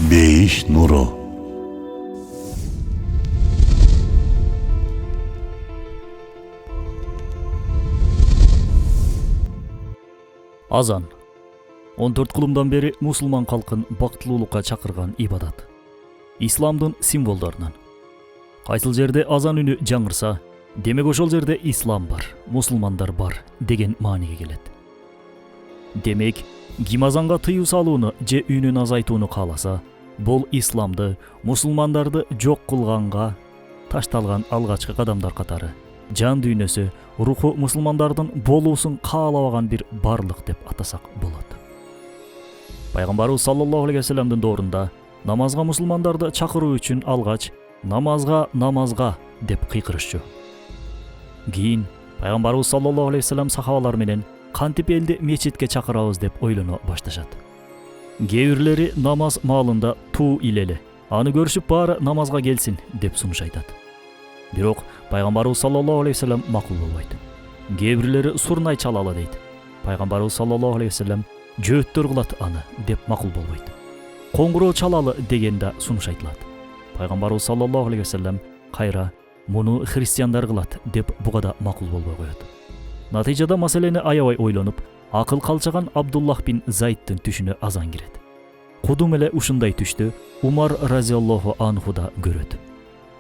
Beyiş nuru. Азан 14 кылымдан бери мусулман калкын бактылуулукка чакырган ибадат. Исламдын символдорунан. Кайсыл жерде азан үнү жаңырса, демек ошол жерде ислам бар, мусулмандар бар деген мааниге келет. Демек, ким азанга тыюу салууну же үнүн азайтууну кааласа, бул исламды, мусулмандарды жок кылганга ташталган алгачкы кадамдар катары. Жан дүйнөсү, руху мусулмандардын болуусун каалабаган бир барлык деп атасак болот. Пайгамбарыбыз саллаллаху алейхи вассаламдын доорунда намазга мусулмандарды чакыруу үчүн алгач намазга деп кыйкырышчу. Кийин пайгамбарыбыз саллаллаху алейхи вассалам сахабалар менен кантип элди мечитке чакырабыз деп ойлоно башташат. Кээ бирлери намаз маалында туу илели, аны көрүшүп баары намазга келсин деп сунуш айтат. Бирок пайгамбарыбыз саллаллаху алейхи вассалам макул болбойт. Кээ бирлери сурнай чалалы дейт. Пайгамбарыбыз саллаллаху алейхи вассалам жөөттөр кылат аны деп макул болбойт. Коңгуроо чалалы дегенде сунуш айтылат. Пайгамбарыбыз саллаллаху алейхи вассалам кайра муну христиандар кылат деп буга да макул болбой коет. Натыйжада маселени аябай ойлонуп, акыл калчаган Абдуллах бин Зайдтын түшүнө азан кирет. Кудум эле ушундай түштү Умар разияллаху анху да көрөт.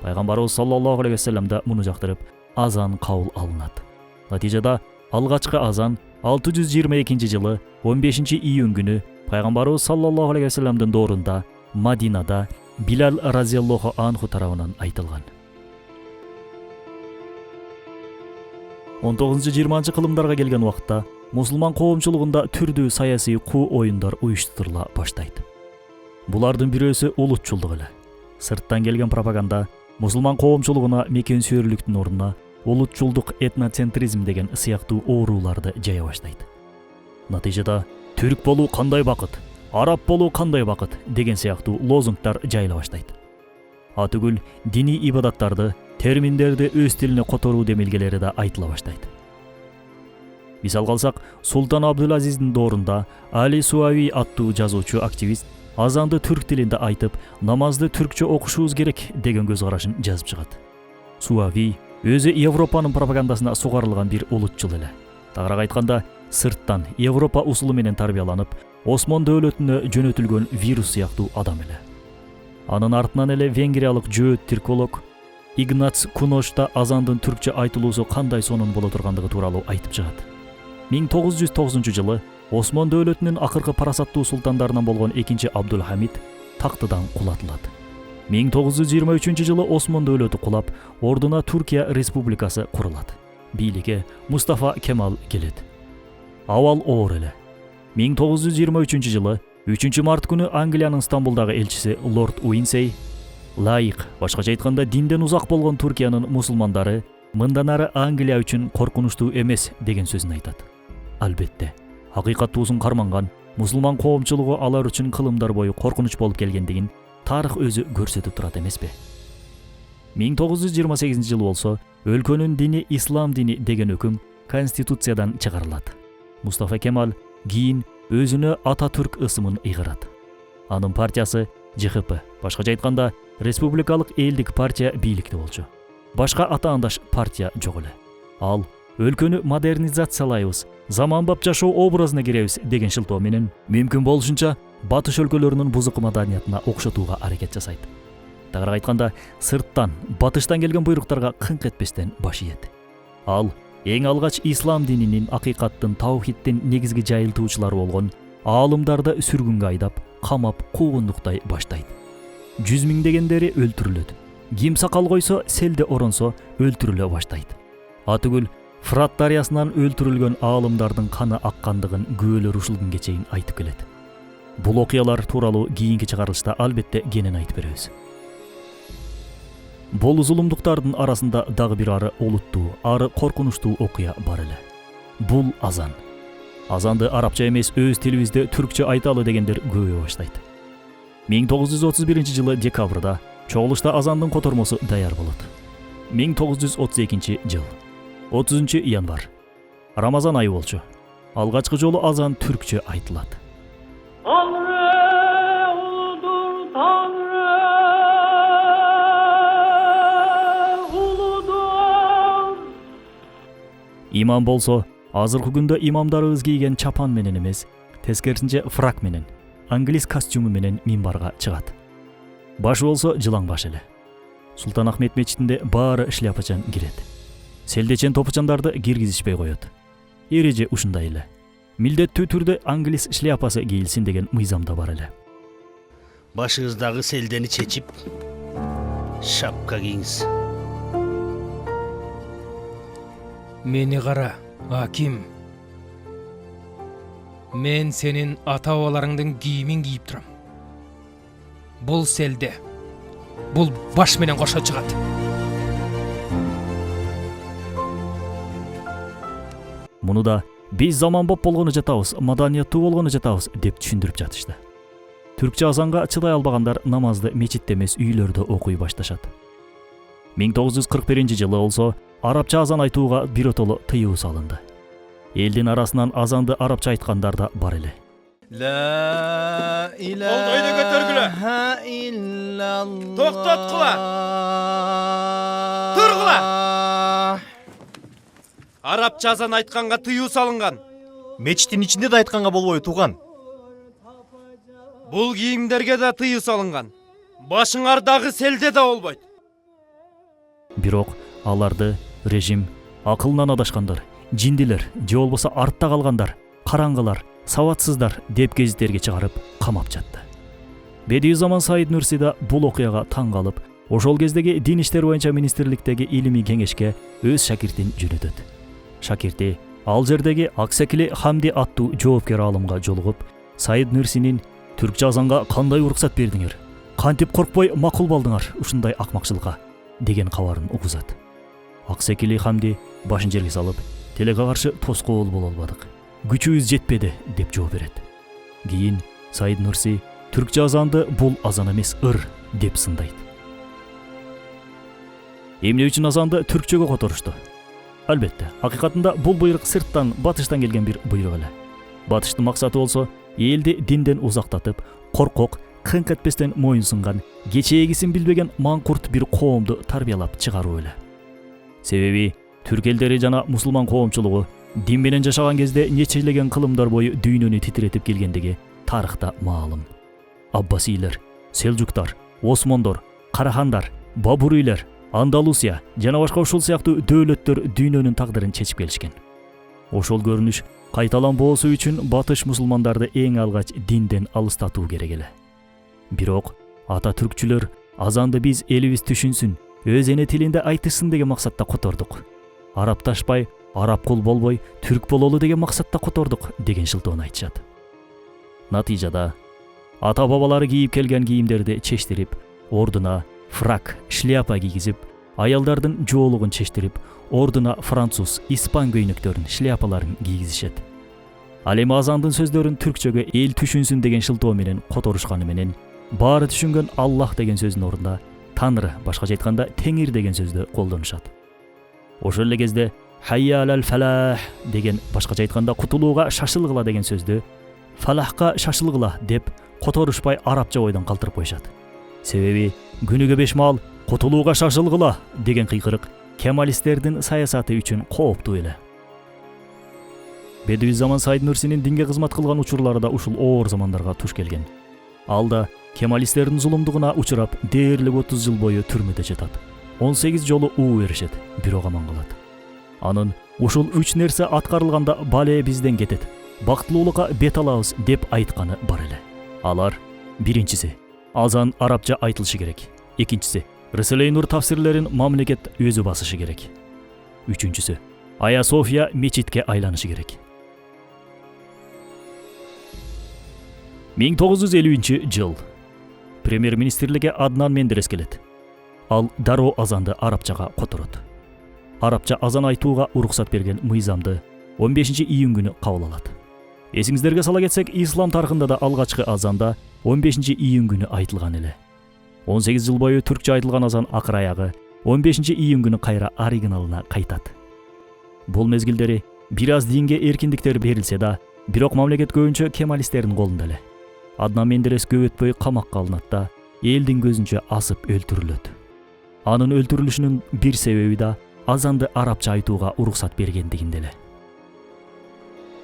Пайгамбарыбыз саллаллаху алейхи вассалам да муну жактырып, азан кабыл алынат. Натыйжада алгачкы азан 622-жылы 15-июнь күнү пайгамбарыбыз саллаллаху алейхи вассаламдын доорунда Мадинада Билал разияллаху анху тарабынан айтылган. 19-20 кылымдарга келген убакта мусулман коомчулугунда түрдүү саясий куу оюндар уюштурула баштайт. Булардын бирөөсү улутчулдук эле. Сырттан келген пропаганда мусулман коомчулугуна мекен сүйөрүлүктүн ордуна улутчулдук, этноцентризм деген сыяктуу ооруларды жая баштайт. Натыйжада түрк болуу кандай бакыт, араб болуу кандай бакыт деген сыяктуу лозунгдар жайыла баштайт. Атүгүл диний ибадаттарды, терминдерди өз тилине которуу демилгелери да айтыла баштайт. Мисал калсак, Султан Абдул-Азиздин доорунда Али Суави аттуу жазуучу активист азанды түрк тилинде айтып, намазды түркчө окушубуз керек деген көз карашын жазып чыгат. Суави өзү Европанын пропагандасына сугарылган бир улутчул эле. Тагыраак айтканда, сырттан Европа усулу менен тарбияланып, Осман дөөлөтүнө жөнөтүлгөн вирус сыяктуу адам эле. Анын артынан эле венгриялык жөөт тирколог Игнац Кунош да азандын түркчө айтылуусу кандай сонун боло тургандыгы тууралуу айтып чыгат. 1909-жылы Осман дөөлөтүнүн акыркы парасаттуу султандарынан болгон 2 Абдулхамид тактыдан кулатылат. 1923-жылы Осман дөөлөтү кулап, ордуна Түркия республикасы курулат. Бийликке Мустафа Кемал келет. Абал оор эле. 1923-жылы 3 март күнү Англиянын Стамбулдагы элчиси Лорд Уинсей лайык, башкача айтканда динден узак болгон Түркиянын мусулмандары мындан ары Англия үчүн коркунучтуу эмес деген сөзүн айтат. Албетте, акыйкаттуусун карманган мусулман коомчулугу алар үчүн кылымдар бою коркунуч болуп келгендигин тарых өзү көрсөтүп турат эмеспи? 1928-жылы болсо өлкөнүн дини ислам дини деген өкүм конституциядан чыгарылат. Мустафа Кемал кийин өзүнө Ататүрк ысымын ыйгарат. Анын партиясы ЖХП, башкача айтканда Республикалык элдик партия бийликте болчу. Башка атаандаш партия жок эле. Ал өлкөнү модернизациялайбыз, заманбап жашоо образына киребиз деген шылтоо менен мүмкүн болушунча батыш өлкөлөрүнүн бузук маданиятына окшотууга аракет жасайт. Тагыраак айтканда, сырттан, батыштан келген буйруктарга кыңк этпестен баш ийет. Ал эң алгач ислам дининин акыйкаттын, таухиддин негизги жайылтуучулары болгон аалымдарды сүргүнгө айдап, камап, куугундуктай баштайт. 100 миңдегендери өлтүрүлөт. Ким сакал койсо, селде оронсо өлтүрүлө баштайт. Атүгүл Фрат дарыясынан өлтүрүлгөн аалымдардын каны аккандыгын күбөлөр ушул күнгө чейин айтып келет. Бул окуялар тууралуу кийинки чыгарылышта албетте кенен айтып беребиз. Бул зулумдуктардын арасында дагы бир ары олуттуу, ары коркунучтуу окуя бар эле. Бул азан. Азанды арабча эмес өз тилибизде түркчө айталы дегендер көбөйө баштайт. 1931-жылы декабрда чогулушта азандын котормосу даяр болот. 1932-жыл 30-январ Рамазан айы болчу. Алгачкы жолу азан түркчө айтылат. Имам болсо азыркы күндө имамдарыбыз кийген чапан менен эмес, тескерисинче фрак менен, англис костюму менен минбарга чыгат. Башы болсо жылаң баш эле. Султан Ахмет мечитинде баары шляпачан кирет. Селдечен топучандарды киргизишпей коет. Эреже ушундай эле. Милдеттүү түрдө англис шляпасы кийилсин деген мыйзам да бар эле. Башыңыздагы селдени чечип, шапка кийиңиз. Мени кара, Аким. Мен сенин ата-бабаларыңдын кийимин кийип турам. Бул селде. Бул баш менен кошо чыгат. Муну да биз заманбап болгону жатабыз, маданияттуу болгону жатабыз деп түшүндүрүп жатышты. Түркчө азанга чыдай албагандар намазды мечитте эмес үйлөрдө окуй башташат. 1941-жылы болсо арабча азан айтууга биротоло тыюу салынды. Элдин арасынан азанды арабча айткандар да бар эле. La Oldu, ilahe illallah. To'xtatqila. Turg'ila. Arapça azan aytqanга тыюу салынган. Мечиттин ичинде да айтканга болбойбу тууган. Бул кийимдерге да тыюу салынган. Башыңардагы селде да болбойт. Бирок аларды режим акылынан адашкандар, жиндилер, же болбосо артта калгандар, караңгылар, сабатсыздар деп гезиттерге чыгарып камап жатты. Бедиузаман Саид Нурси да бул окуяга таң калып, ошол кездеги дин иштер боюнча министрликтеги илимий кеңешке өз шакиртин жөнөтөт. Шакирти ал жердеги Аксекили Хамди аттуу жоопкер алымга жолугуп, Саид Нурсинин түркчө азанга кандай уруксат бердиңер? Кантип коркпой макул болдуңар ушундай акмакчылыкка деген кабарын угузат. Аксекили Хамди башын жерге салып, телеге каршы тоскоол боло албадык. Күчүбүз жетпеди деп жооп берет. Кийин Саид Нурси түркчө азанды бул азан эмес деп сындайт. Эмне үчүн азанды түркчөгө которушту? Албетте, акыйкатында бул буйрук сырттан, батыштан келген бир буйрук эле. Батыштын максаты болсо элди динден узактатып, коркок, кыңк этпестен моюн сунган, кечээгисин билбеген маңкурт бир коомду тарбиялап чыгаруу эле. Себеби түрк элдери жана мусулман коомчулугу дин менен жашаган кезде нечелеген кылымдар бою дүйнөнү титиретип келгендиги тарыхта маалым. Аббасилер, Селжуктар, Осмондор, Карахандар, Бабурийлер, Андалусия жана башка ушул сыяктуу дөөлөттөр дүйнөнүн тагдырын чечип келишкен. Ошол көрүнүш кайталанбоосу үчүн батыш мусулмандарды эң алгач динден алыстатуу керек эле. Бирок ата түркчүлөр азанды биз элибиз түшүнсүн, өз эне тилинде айтышсын деген максатта котордук. Арабташпай, араб кул болбой, түрк бололу деген максатта котордук деген шылтоону айтышат. Натыйжада ата бабалары кийип келген кийимдерди чечтирип, ордуна фрак, шляпа кийгизип, аялдардын жоолугун чечтирип, ордуна француз, испан көйнөктөрүн, шляпаларын кийгизишет. Ал эми азандын сөздөрүн түркчөгө эл түшүнсүн деген шылтоо менен которушканы менен, баары түшүнгөн Аллах деген сөздүн ордуна Танры, башкача айтканда Теңир деген сөздү колдонушат. Ошол эле кезде Хайя алал фалах деген, башкача айтканда кутулууга шашылгыла деген сөздү фалахка шашылгыла деп которушпай арабча ойдон калтырып коюшат. Себеби күнүгө 5 маал кутулууга шашылгыла деген кыйкырык кемалисттердин саясаты үчүн кооптуу эле. Бедиузаман Саид Нурсинин динге кызмат кылган учурлары да ушул оор замандарга туш келген. Ал да кемалисттердин зулумдугуна учурап дээрлик 30 жыл бою түрмөдө жатат. 18 жолу уу беришет, бирок аман калат. Анын ушул 3 нерсе аткарылганда бале бизден кетет, бактылуулукка бет алабыз деп айтканы бар эле. Алар: биринчиси, азан арабча айтылышы керек. Экинчиси, Рисалей Нур тафсирлерин мамлекет өзү басышы керек. Үчүнчүсү, Ая София мечитке айланышы керек. 1950-жыл. Премьер-министрликке Аднан Мендерес келет. Ал дароо азанды арабчага которот. Арабча азан айтууга уруксат берген мыйзамды 15-июнь күнү кабыл алат. Эсиңиздерге сала кетсек, ислам тарыхында да алгачкы азанда 15-июнь күнү айтылган эле. 18 жыл бою түркчө айтылган азан акыр аягы 15-июнь күнү кайра оригиналына кайтат. Бул мезгилдери бир аз динге эркиндиктер берилсе да, бирок мамлекет көбүнчө кемалисттердин колунда эле. Аднан Мендерес көп өтпөй камакка алынат да элдин көзүнчө асып өлтүрүлөт. Анын өлтүрүлүшүнүн бир себеби да азанды арабча айтууга уруксат бергендигинде эле.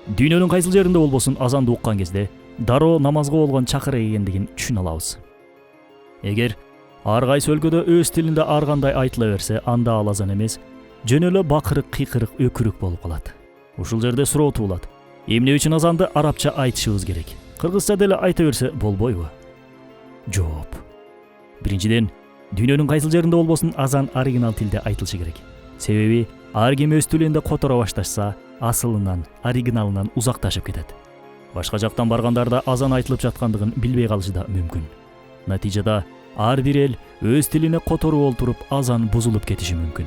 Дүйнөнүн кайсыл жеринде болбосун азанды уккан кезде дароо намазга болгон чакырык экендигин түшүнө алабыз. Эгер ар кайсы өлкөдө өз тилинде ар кандай айтыла берсе, анда ал азан эмес, жөн эле бакырык, кыйкырык, өкүрүк болуп калат. Ушул жерде суроо туулат. Эмне үчүн азанды арабча айтышыбыз керек? Кыргызча деле айта берсе болбойбу? Жооп. Биринчиден, дүйнөнүн кайсыл жеринде болбосун азан оригинал тилде айтылышы керек. Себеби ар ким өз тилинде которо башташса, асылынан, оригиналынан узакташып кетет. Башка жактан баргандарда азан айтылып жаткандыгын билбей калышы да мүмкүн. Натыйжада ар бир эл өз тилине которуп олтуруп азан бузулуп кетиши мүмкүн.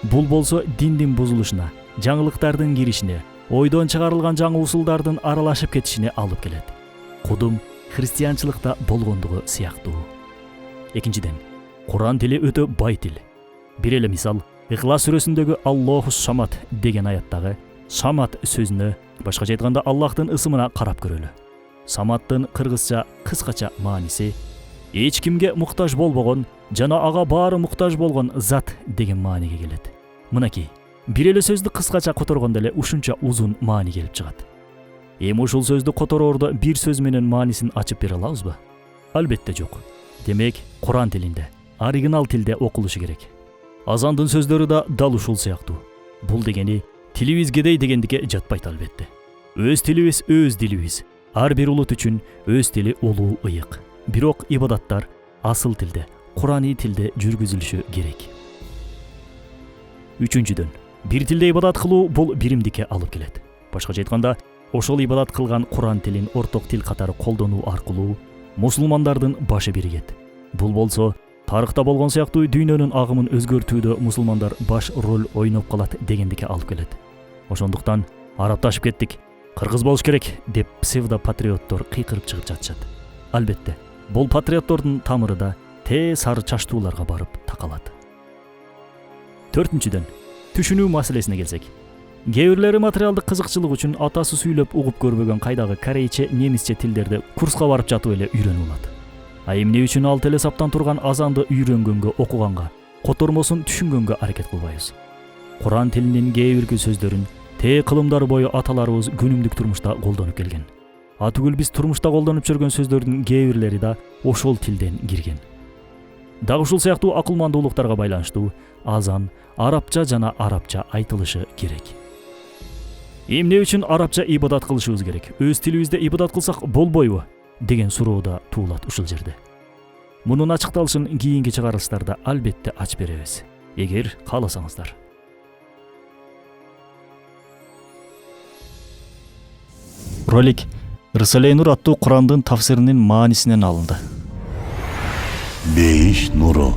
Бул болсо диндин бузулушуна, жаңылыктардын киришине, ойдон чыгарылган жаңы усулдардын аралашып кетишине алып келет. Кудум христианчылыкта болгондугу сыяктуу. Экинчиден, Куран тили өтө бай тил. Бир эле мисал, Ихлас сүрөсүндөгү Аллаху Самат деген аяттагы Самат сөзүнө, башкача айтканда Аллахтын ысымына карап көрөлү. Саматтын кыргызча кыскача мааниси эч кимге муктаж болбогон жана ага баары муктаж болгон зат деген мааниге келет. Мынакей, бир эле сөздү кыскача которгондо эле ушунча узун маани келип чыгат. Эми ушул сөздү котороордо бир сөз менен маанисин ачып бере алабызбы? Албетте жок. Демек, Куран тилинде, оригинал тилде окулушу керек. Азандын сөздөрү да дал ушул сыяктуу. Бул дегени тилибиз кедей дегендикке жатпайт албетте. Өз тилибиз өз дилибиз. Ар бир улут үчүн өз тили улуу ыйык. Бирок ибадаттар асыл тилде, Курани тилде жүргүзүлүшү керек. Үчүнчүдөн, бир тилде ибадат кылуу бул биримдикке алып келет. Башкача айтканда, ошол ибадат кылган Куран тилин орток тил катары колдонуу аркылуу мусулмандардын башы биригет. Бул болсо, тарыхта болгон сыяктуу дүйнөнүн агымын өзгөртүүдө мусулмандар баш роль ойноп калат дегендикке алып келет. Ошондуктан арабташып кеттик, кыргыз болуш керек деп псевдопатриоттор кыйкырып чыгып жатышат. Албетте, бул патриоттордун тамыры да сары чачтууларга барып такалат. Төртүнчүдөн, түшүнүү маселесине келсек. Кээ бирлери материалдык кызыкчылык үчүн атасы сүйлөп угуп көрбөгөн кайдагы корейче, немисче тилдерди курска барып жатып эле үйрөнүп алат. А эмне үчүн ал телесаптан турган азанды үйрөнгөнгө, окуганга, котормосун түшүнгөнгө аракет кылбайбыз? Куран тилинин кээ бирки сөздөрүн кылымдар бою аталарыбыз күнүмдүк турмушта колдонуп келген. Атүгүл биз турмушта колдонуп жүргөн сөздөрдүн кээ бирлери да ошол тилден кирген. Дагы ушул сыяктуу акылмандуулуктарга байланыштуу азан арабча жана арабча айтылышы керек. Эмне үчүн арабча ибадат кылышыбыз керек? Өз тилибизде ибадат кылсак болбойбу? Деген суроо да туулат ушул жерде. Мунун ачыкталышын кийинки чыгарылыштарда албетте ачып беребиз, эгер кааласаңыздар. Ролик Рисале Нур аттуу Курандын тафсиринин маанисинен алынды. Бейиш нуру.